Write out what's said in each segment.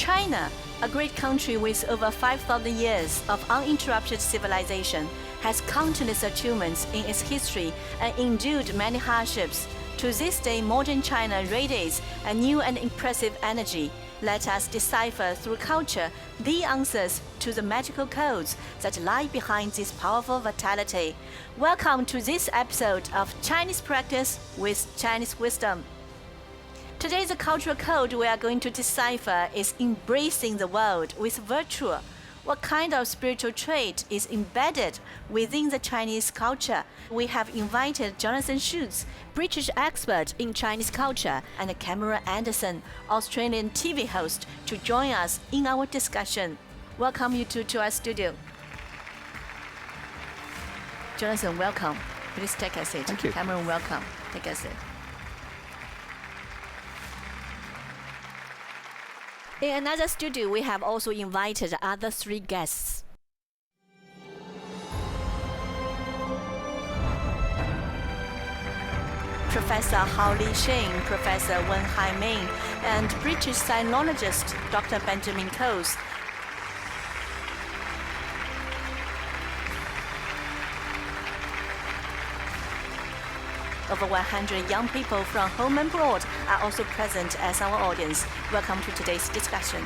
China, a great country with over 5,000 years of uninterrupted civilization, has countless achievements in its history and endured many hardships. To this day, modern China radiates a new and impressive energy. Let us decipher through culture the answers to the magical codes that lie behind this powerful vitality. Welcome to this episode of Chinese Practice with Chinese Wisdom. Today, the cultural code we are going to decipher is embracing the world with virtue. What kind of spiritual trait is embedded within the Chinese culture? We have invited Jonathan Schutz, British expert in Chinese culture, and Cameron Anderson, Australian TV host, to join us in our discussion. Welcome you two to our studio. Jonathan, welcome. Please take a seat. Thank you. Cameron, welcome. Take a seat. In another studio, we have also invited other three guests. Professor Hao Li Shing, Professor Wen Haiming, and British sinologist Dr. Benjamin Coase. Over 100 young people from home and abroad are also present as our audience. Welcome to today's discussion.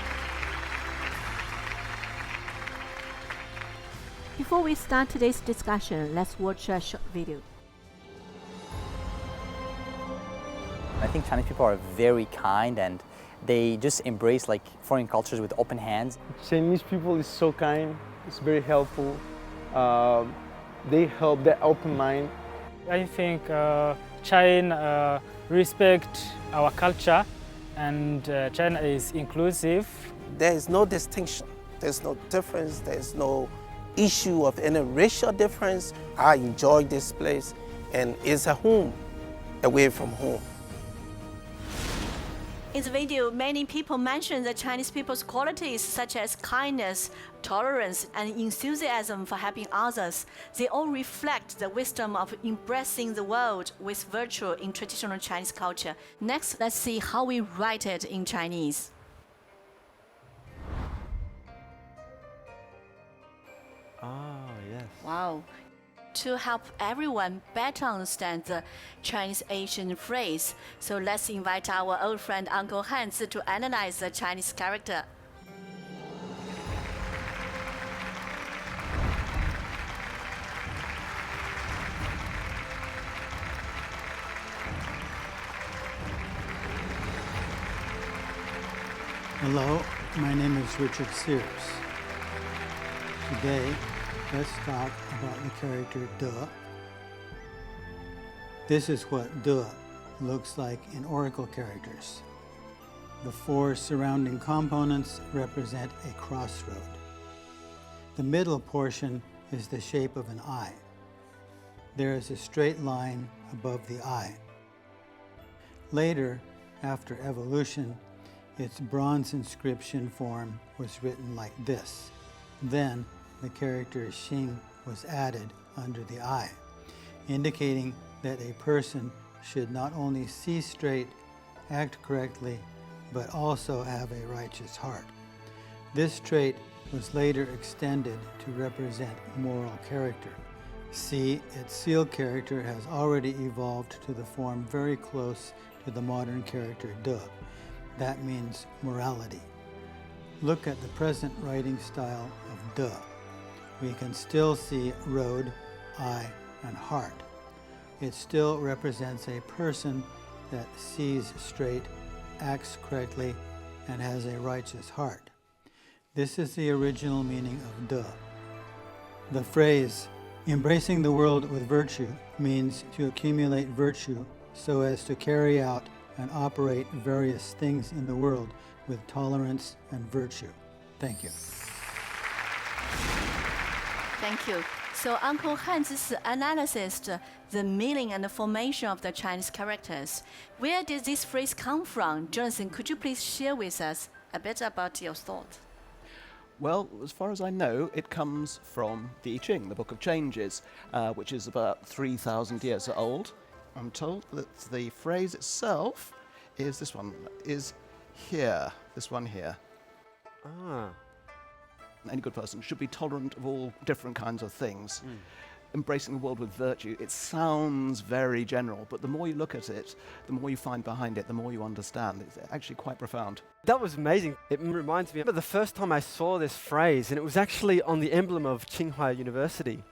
Before we start today's discussion, let's watch a short video. I think Chinese people are very kind and they just embrace like foreign cultures with open hands. Chinese people is so kind, it's very helpful. They help, they're open mind. I think China respect our culture and China is inclusive. There is no distinction, there's no difference, there's no issue of any racial difference. I enjoy this place and it's a home away from home. In the video, many people mention the Chinese people's qualities such as kindness, tolerance, and enthusiasm for helping others. They all reflect the wisdom of embracing the world with virtue in traditional Chinese culture. Next, let's see how we write it in Chinese. Yes. Wow. To help everyone better understand the Chinese Asian phrase, so let's invite our old friend Uncle Hans to analyze the Chinese character. Hello, my name is Richard Sears. Today, let's talk about the character De. This is what De looks like in oracle characters. The four surrounding components represent a crossroad. The middle portion is the shape of an eye. There is a straight line above the eye. Later, after evolution, its bronze inscription form was written like this. Then, the character Xing was added under the eye, indicating that a person should not only see straight, act correctly, but also have a righteous heart. This trait was later extended to represent moral character. See, its seal character has already evolved to the form very close to the modern character De. That means morality. Look at the present writing style of De. We can still see road, eye, and heart. It still represents a person that sees straight, acts correctly, and has a righteous heart. This is the original meaning of De. The phrase, embracing the world with virtue, means to accumulate virtue so as to carry out and operate various things in the world with tolerance and virtue. Thank you. Thank you. So Uncle Hans' analysis the meaning and the formation of the Chinese characters. Where did this phrase come from? Jonathan, could you please share with us a bit about your thought? Well, as far as I know, it comes from the I Ching, the Book of Changes, which is about 3,000 years old. I'm told that the phrase itself is this one, is here, this one here. Ah. Any good person should be tolerant of all different kinds of things. Embracing the world with virtue, it sounds very general, but the more you look at it, the more you find behind it, the more you understand. It's actually quite profound. That was amazing. It reminds me of the first time I saw this phrase, and it was actually on the emblem of Tsinghua University.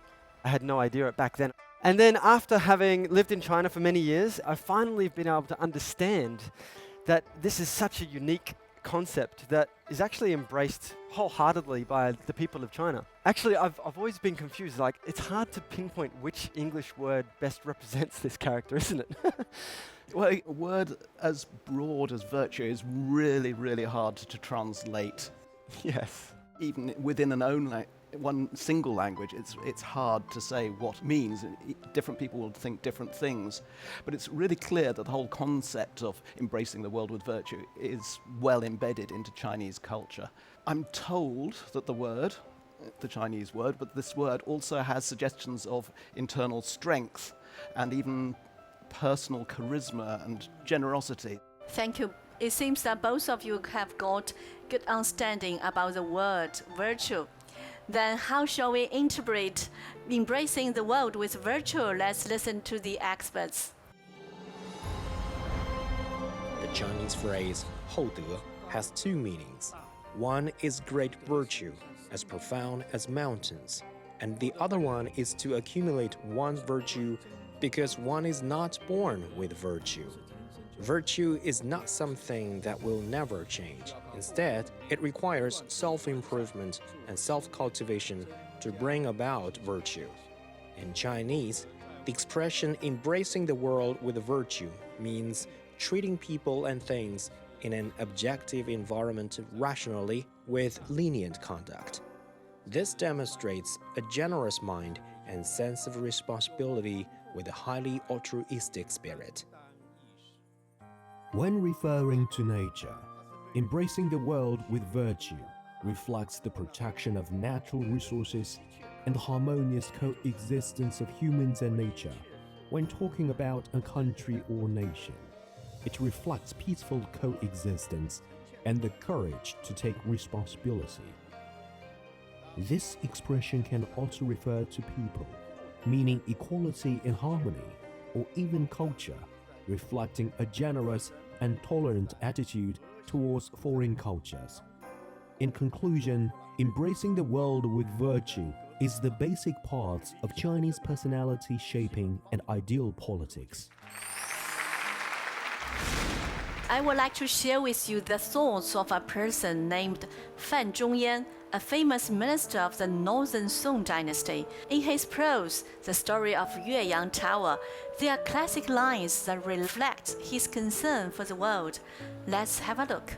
I had no idea it back then. And then after having lived in China for many years, I finally been able to understand that this is such a unique concept that is actually embraced wholeheartedly by the people of China. Actually, I've always been confused. Like, it's hard to pinpoint which English word best represents this character, isn't it? Well, a word as broad as virtue is really, really hard to translate. Yes. Even within one single language, it's hard to say what it means. Different people will think different things. But it's really clear that the whole concept of embracing the world with virtue is well embedded into Chinese culture. I'm told that the Chinese word, but this word also has suggestions of internal strength and even personal charisma and generosity. Thank you. It seems that both of you have got good understanding about the word virtue. Then how shall we interpret embracing the world with virtue? Let's listen to the experts. The Chinese phrase 厚德 has two meanings. One is great virtue, as profound as mountains, and the other one is to accumulate one's virtue because one is not born with virtue. Virtue is not something that will never change. Instead, it requires self-improvement and self-cultivation to bring about virtue. In Chinese, the expression embracing the world with virtue means treating people and things in an objective environment rationally with lenient conduct. This demonstrates a generous mind and sense of responsibility with a highly altruistic spirit. When referring to nature, embracing the world with virtue reflects the protection of natural resources and the harmonious coexistence of humans and nature. When talking about a country or nation, it reflects peaceful coexistence and the courage to take responsibility. This expression can also refer to people, meaning equality and harmony, or even culture, reflecting a generous and tolerant attitude towards foreign cultures. In conclusion, embracing the world with virtue is the basic part of Chinese personality shaping and ideal politics. I would like to share with you the thoughts of a person named Fan Zhongyan, a famous minister of the Northern Song dynasty. In his prose, The Story of Yueyang Tower, there are classic lines that reflect his concern for the world. Let's have a look.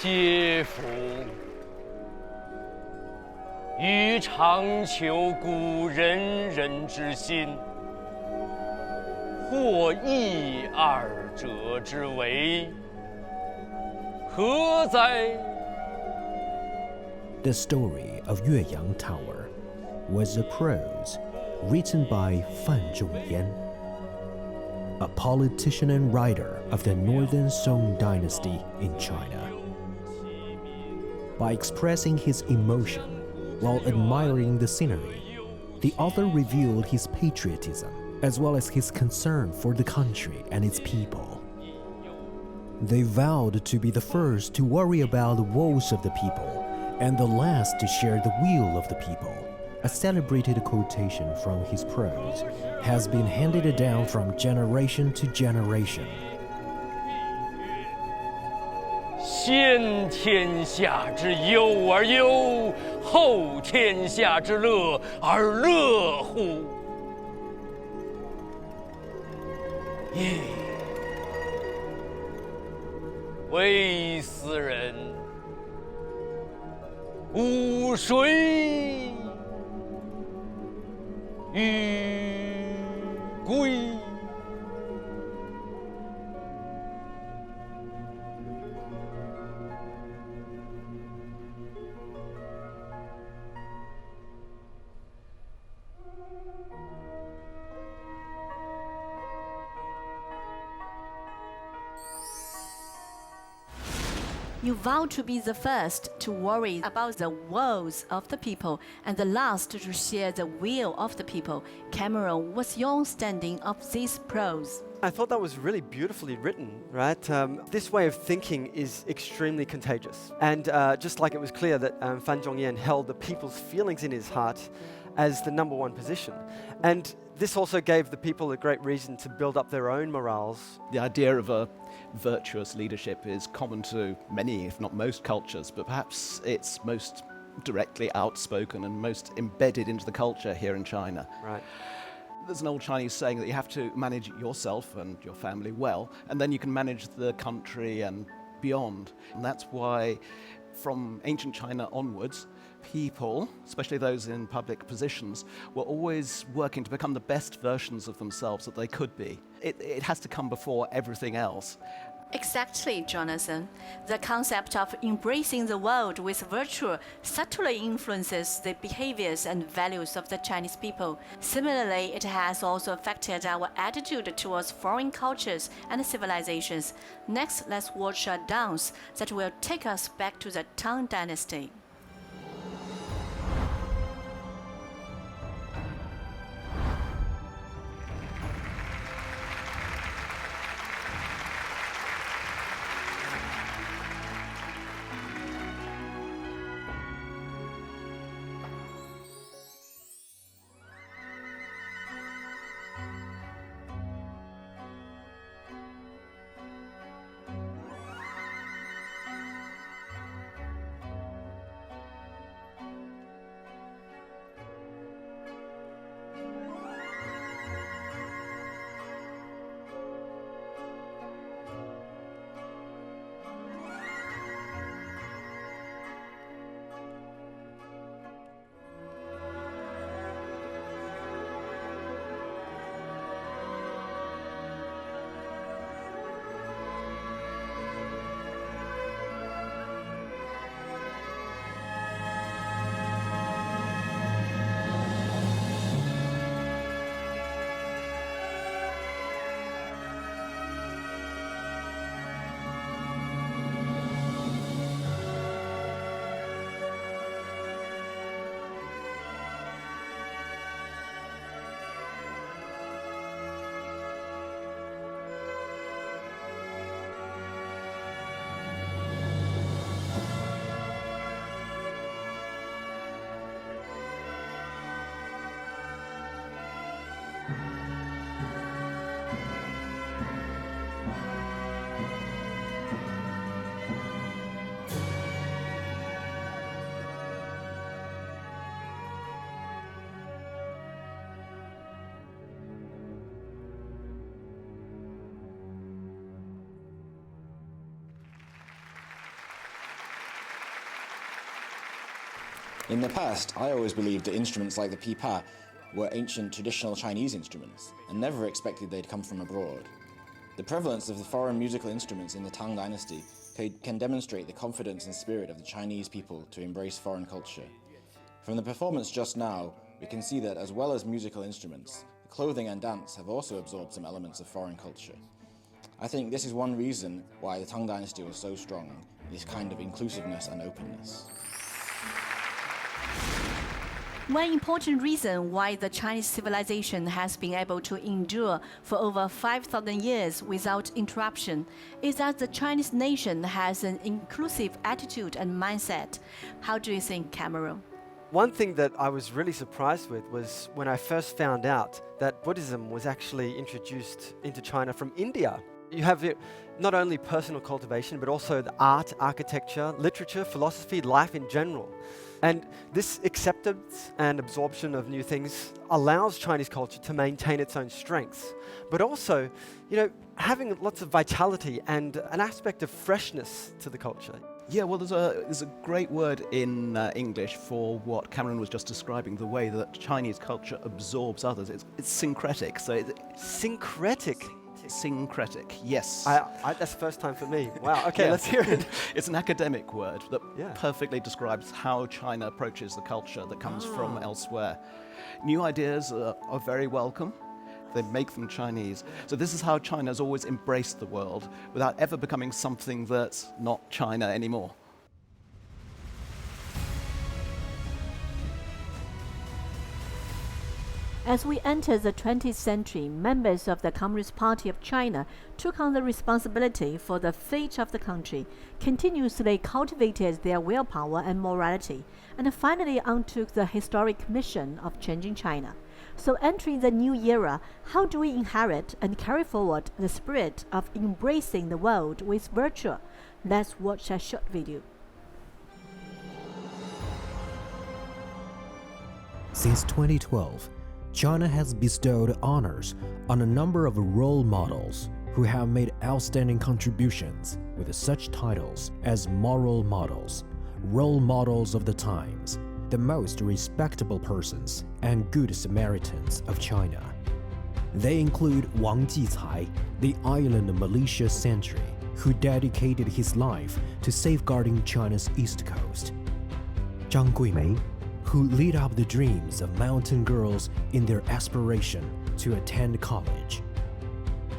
"嗟夫！欲长求故人人之心，或异二者之为，何哉？" The Story of Yueyang Tower was a prose written by Fan Zhongyan, a politician and writer of the Northern Song dynasty in China. By expressing his emotion while admiring the scenery, the author revealed his patriotism as well as his concern for the country and its people. They vowed to be the first to worry about the woes of the people and the last to share the weal of the people. A celebrated quotation from his prose has been handed down from generation to generation. 先天下之忧而忧，后天下之乐而乐乎？噫！微斯人，吾谁与归？ You vow to be the first to worry about the woes of the people and the last to share the will of the people. Cameron, what's your understanding of this prose? I thought that was really beautifully written, right? This way of thinking is extremely contagious. And just like it was clear that Fan Zhongyan held the people's feelings in his heart as the number one position. And this also gave the people a great reason to build up their own morals. The idea of a virtuous leadership is common to many, if not most, cultures, but perhaps it's most directly outspoken and most embedded into the culture here in China. Right. There's an old Chinese saying that you have to manage yourself and your family well, and then you can manage the country and beyond. And that's why, from ancient China onwards, people, especially those in public positions, were always working to become the best versions of themselves that they could be. It has to come before everything else. Exactly, Jonathan. The concept of embracing the world with virtue subtly influences the behaviors and values of the Chinese people. Similarly, it has also affected our attitude towards foreign cultures and civilizations. Next, let's watch a dance that will take us back to the Tang Dynasty. In the past, I always believed that instruments like the pipa were ancient traditional Chinese instruments, and never expected they'd come from abroad. The prevalence of the foreign musical instruments in the Tang Dynasty can demonstrate the confidence and spirit of the Chinese people to embrace foreign culture. From the performance just now, we can see that as well as musical instruments, clothing and dance have also absorbed some elements of foreign culture. I think this is one reason why the Tang Dynasty was so strong, this kind of inclusiveness and openness. One important reason why the Chinese civilization has been able to endure for over 5,000 years without interruption is that the Chinese nation has an inclusive attitude and mindset. How do you think, Cameron? One thing that I was really surprised with was when I first found out that Buddhism was actually introduced into China from India. You have not only personal cultivation, but also the art, architecture, literature, philosophy, life in general. And this acceptance and absorption of new things allows Chinese culture to maintain its own strengths, but also, having lots of vitality and an aspect of freshness to the culture. Yeah, well, there's a great word in English for what Cameron was just describing, the way that Chinese culture absorbs others. It's syncretic. Syncretic? Syncretic, yes. That's the first time for me. Wow, okay, let's hear it. It's an academic word that perfectly describes how China approaches the culture that comes from elsewhere. New ideas are very welcome, They make them Chinese. So this is how China has always embraced the world without ever becoming something that's not China anymore. As we enter the 20th century, members of the Communist Party of China took on the responsibility for the fate of the country, continuously cultivated their willpower and morality, and finally undertook the historic mission of changing China. So entering the new era, how do we inherit and carry forward the spirit of embracing the world with virtue? Let's watch a short video. Since 2012, China has bestowed honors on a number of role models who have made outstanding contributions with such titles as moral models, role models of the times, the most respectable persons, and good Samaritans of China. They include Wang Jicai, the island militia sentry, who dedicated his life to safeguarding China's east coast. Zhang Guimei, who lit up the dreams of mountain girls in their aspiration to attend college.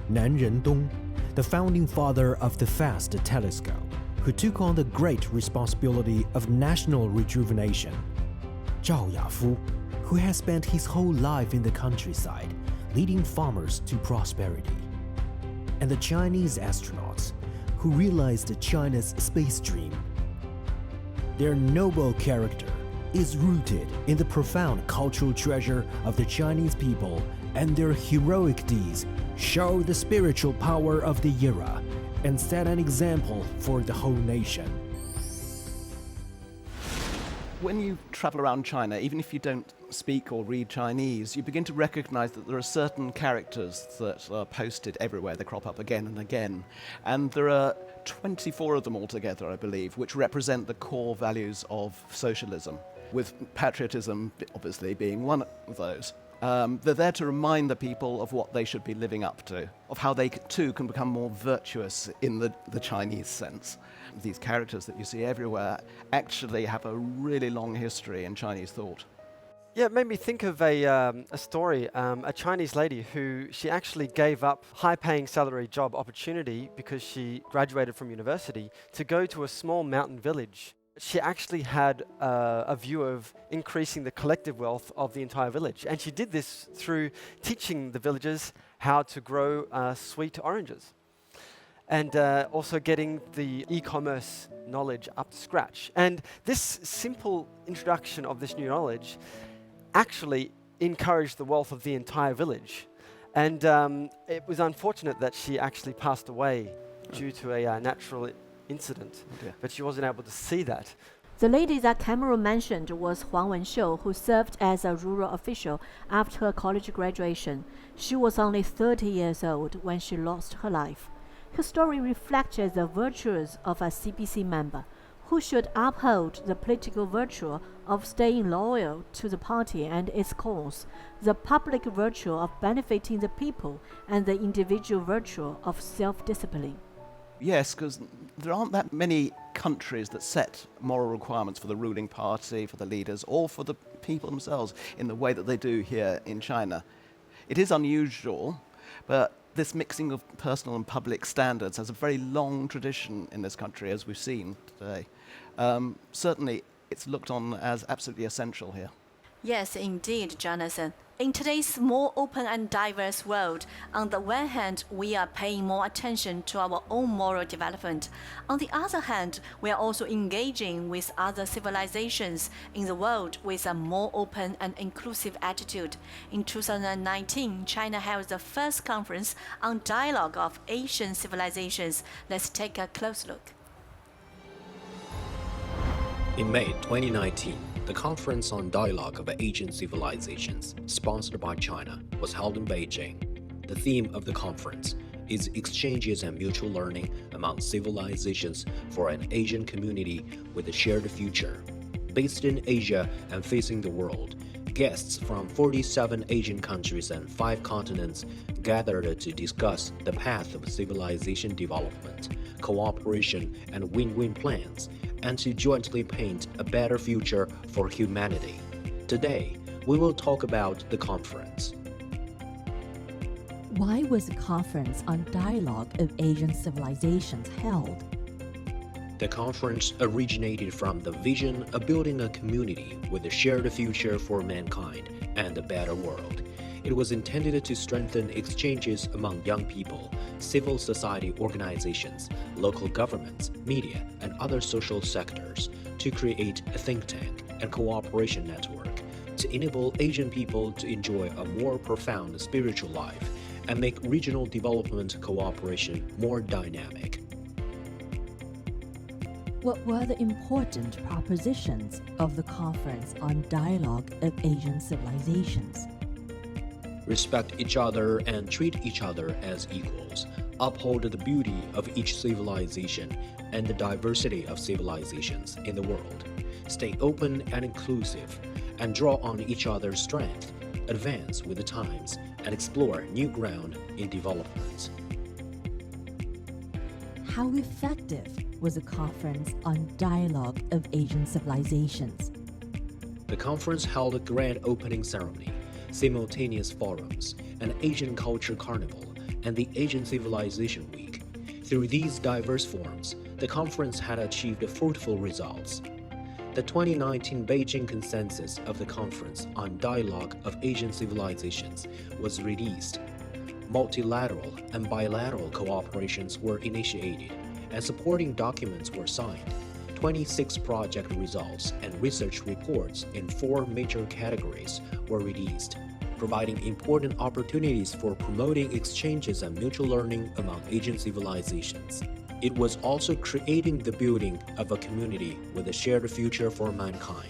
Nan Rendong, the founding father of the FAST telescope, who took on the great responsibility of national rejuvenation. Zhao Yafu, who has spent his whole life in the countryside, leading farmers to prosperity. And the Chinese astronauts, who realized China's space dream. Their noble character is rooted in the profound cultural treasure of the Chinese people, and their heroic deeds show the spiritual power of the era and set an example for the whole nation. When you travel around China, even if you don't speak or read Chinese, you begin to recognize that there are certain characters that are posted everywhere. They crop up again and again. And there are 24 of them altogether, I believe, which represent the core values of socialism, with patriotism obviously being one of those. They're there to remind the people of what they should be living up to, of how they too can become more virtuous in the Chinese sense. These characters that you see everywhere actually have a really long history in Chinese thought. Yeah, it made me think of a story, a Chinese lady who she actually gave up high-paying salary job opportunity because she graduated from university to go to a small mountain village. She actually had a view of increasing the collective wealth of the entire village. And she did this through teaching the villagers how to grow sweet oranges. And also getting the e-commerce knowledge up to scratch. And this simple introduction of this new knowledge actually encouraged the wealth of the entire village. And it was unfortunate that she actually passed away due to a natural incident, but she wasn't able to see that. The lady that Cameron mentioned was Huang Wenxiu, who served as a rural official after her college graduation. She was only 30 years old when she lost her life. Her story reflected the virtues of a CPC member who should uphold the political virtue of staying loyal to the party and its cause, the public virtue of benefiting the people, and the individual virtue of self-discipline. Yes, because there aren't that many countries that set moral requirements for the ruling party, for the leaders, or for the people themselves in the way that they do here in China. It is unusual, but this mixing of personal and public standards has a very long tradition in this country, as we've seen today. Certainly, it's looked on as absolutely essential here. Yes, indeed, Jonathan. In today's more open and diverse world, on the one hand, we are paying more attention to our own moral development. On the other hand, we are also engaging with other civilizations in the world with a more open and inclusive attitude. In 2019, China held the first conference on dialogue of Asian civilizations. Let's take a close look. In May 2019, the Conference on Dialogue of Asian Civilizations, sponsored by China, was held in Beijing. The theme of the conference is exchanges and mutual learning among civilizations for an Asian community with a shared future. Based in Asia and facing the world, guests from 47 Asian countries and 5 continents gathered to discuss the path of civilization development, cooperation, and win-win plans, and to jointly paint a better future for humanity. Today, we will talk about the conference. Why was the Conference on Dialogue of Asian Civilizations held? The conference originated from the vision of building a community with a shared future for mankind and a better world. It was intended to strengthen exchanges among young people, civil society organizations, local governments, media, and other social sectors to create a think tank and cooperation network to enable Asian people to enjoy a more profound spiritual life and make regional development cooperation more dynamic. What were the important propositions of the Conference on Dialogue of Asian Civilizations? Respect each other and treat each other as equals. Uphold the beauty of each civilization and the diversity of civilizations in the world. Stay open and inclusive, and draw on each other's strength. Advance with the times and explore new ground in development. How effective was the Conference on Dialogue of Asian Civilizations? The conference held a grand opening ceremony, simultaneous forums, an Asian Culture Carnival, and the Asian Civilization Week. Through these diverse forms, the conference had achieved fruitful results. The 2019 Beijing Consensus of the Conference on Dialogue of Asian Civilizations was released. Multilateral and bilateral cooperations were initiated, and supporting documents were signed. 26 project results and research reports in 4 major categories were released, providing important opportunities for promoting exchanges and mutual learning among Asian civilizations. It was also creating the building of a community with a shared future for mankind.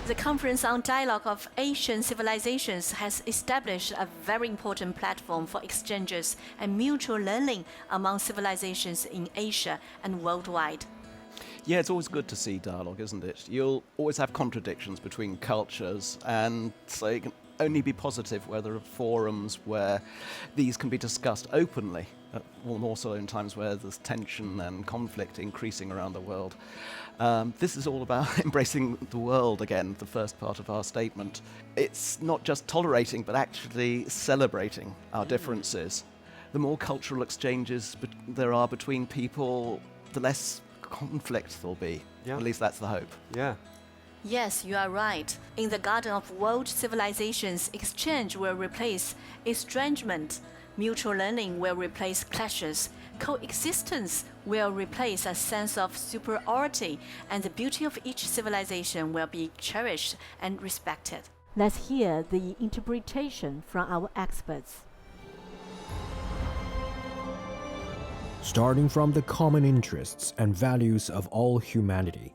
The Conference on Dialogue of Asian Civilizations has established a very important platform for exchanges and mutual learning among civilizations in Asia and worldwide. Yeah, it's always good to see dialogue, isn't it? You'll always have contradictions between cultures, and so it can only be positive where there are forums where these can be discussed openly, all more so in times where there's tension and conflict increasing around the world. This is all about embracing the world again, the first part of our statement. It's not just tolerating, but actually celebrating our differences. The more cultural exchanges there are between people, the less conflict there'll be. Yeah. At least that's the hope. Yeah. Yes, you are right. In the garden of world civilizations, exchange will replace estrangement, mutual learning will replace clashes, coexistence will replace a sense of superiority, and the beauty of each civilization will be cherished and respected. Let's hear the interpretation from our experts. Starting from the common interests and values of all humanity,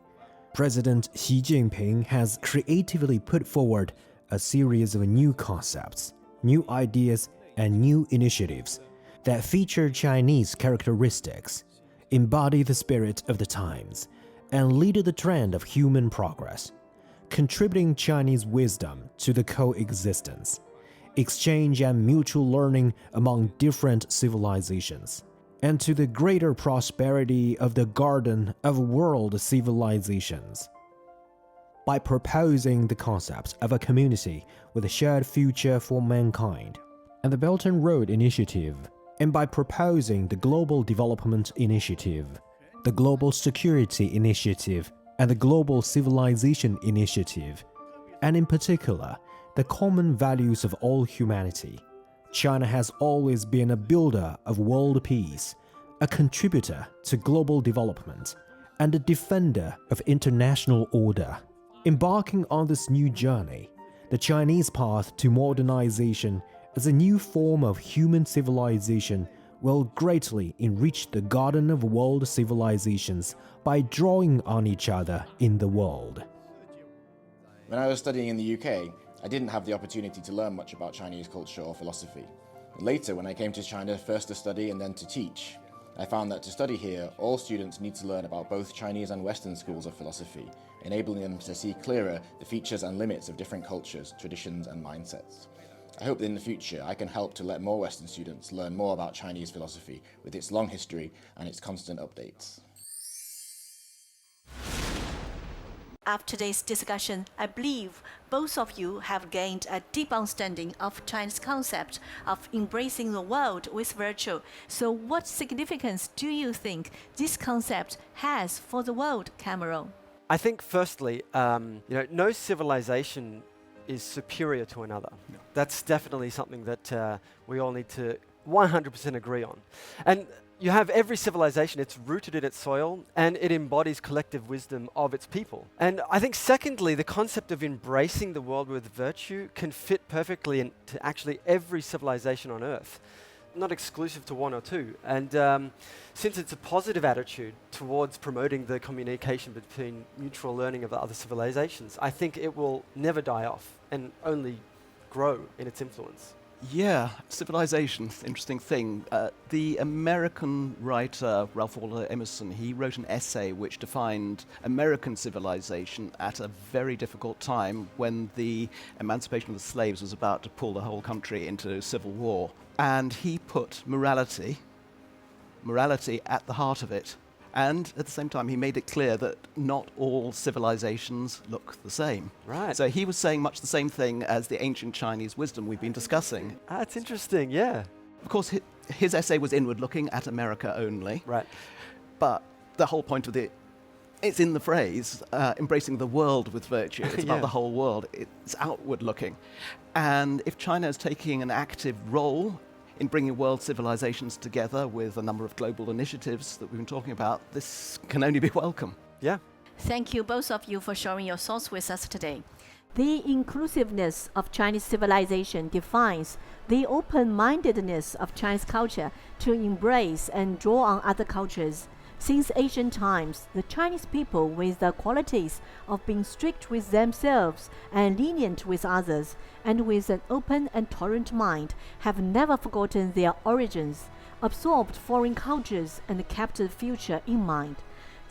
President Xi Jinping has creatively put forward a series of new concepts, new ideas, and new initiatives that feature Chinese characteristics, embody the spirit of the times, and lead the trend of human progress, contributing Chinese wisdom to the coexistence, exchange, and mutual learning among different civilizations, and to the greater prosperity of the garden of world civilizations. By proposing the concept of a community with a shared future for mankind, and the Belt and Road Initiative, and by proposing the Global Development Initiative, the Global Security Initiative, and the Global Civilization Initiative, and in particular, the common values of all humanity, China has always been a builder of world peace, a contributor to global development, and a defender of international order. Embarking on this new journey, the Chinese path to modernization as a new form of human civilization will greatly enrich the garden of world civilizations by drawing on each other in the world. When I was studying in the UK, I didn't have the opportunity to learn much about Chinese culture or philosophy. Later, when I came to China first to study and then to teach, I found that to study here, all students need to learn about both Chinese and Western schools of philosophy, enabling them to see clearer the features and limits of different cultures, traditions, and mindsets. I hope that in the future I can help to let more Western students learn more about Chinese philosophy with its long history and its constant updates. After today's discussion, I believe both of you have gained a deep understanding of China's concept of embracing the world with virtue. So what significance do you think this concept has for the world, Cameron? I think firstly, no civilization is superior to another. No. That's definitely something that we all need to 100% agree on. And you have every civilization, it's rooted in its soil and it embodies collective wisdom of its people. And I think secondly, the concept of embracing the world with virtue can fit perfectly into actually every civilization on Earth, not exclusive to one or two. And since it's a positive attitude towards promoting the communication between mutual learning of the other civilizations, I think it will never die off and only grow in its influence. Yeah, civilization, interesting thing. The American writer Ralph Waldo Emerson, he wrote an essay which defined American civilization at a very difficult time when the emancipation of the slaves was about to pull the whole country into civil war. And he put morality at the heart of it. And at the same time, he made it clear that not all civilizations look the same. Right. So he was saying much the same thing as the ancient Chinese wisdom we've been discussing. That's interesting, yeah. Of course, his essay was inward-looking at America only. Right. But the whole point of it's in the phrase, embracing the world with virtue. It's about the whole world. It's outward-looking. And if China is taking an active role in bringing world civilizations together with a number of global initiatives that we've been talking about, this can only be welcome. Yeah. Thank you, both of you, for sharing your thoughts with us today. The inclusiveness of Chinese civilization defines the open-mindedness of Chinese culture to embrace and draw on other cultures. Since ancient times, the Chinese people, with the qualities of being strict with themselves and lenient with others, and with an open and tolerant mind, have never forgotten their origins, absorbed foreign cultures, and kept the future in mind.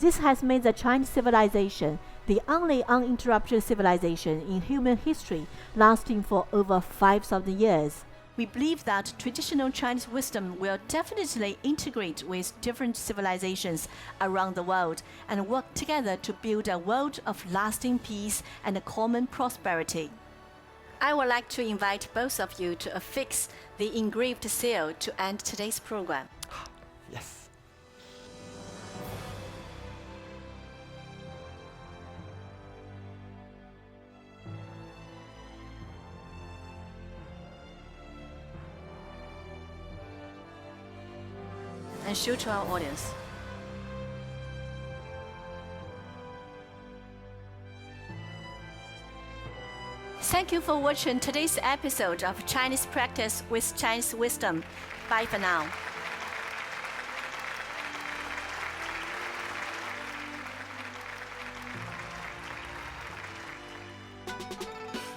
This has made the Chinese civilization the only uninterrupted civilization in human history, lasting for over 5,000 years. We believe that traditional Chinese wisdom will definitely integrate with different civilizations around the world and work together to build a world of lasting peace and common prosperity. I would like to invite both of you to affix the engraved seal to end today's program. Yes. And show to our audience. Thank you for watching today's episode of Chinese Practice with Chinese Wisdom. Bye for now.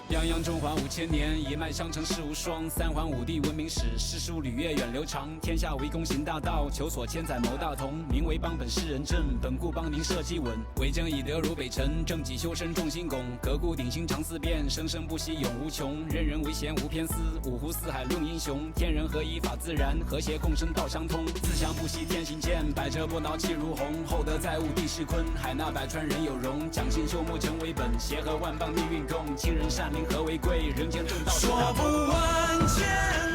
泱泱中华5000年，一脉相承事无双。三皇五帝文明史，诗书礼乐远流长。天下为公行大道，求索千载谋大同。名为邦本世人正，本固邦宁社稷稳。为政以德如北辰，正己修身众星拱。革故鼎新常思变，生生不息永无穷。人人为贤无偏私，五湖四海论英雄。天人合一法自然，和谐共生道相通。自强不息天行健，百折不挠气如虹。厚德载物地势坤，海纳百川人有容。讲信修睦诚为本，协和万邦命运共。亲人善邻和为贵，人间正道。说不完千。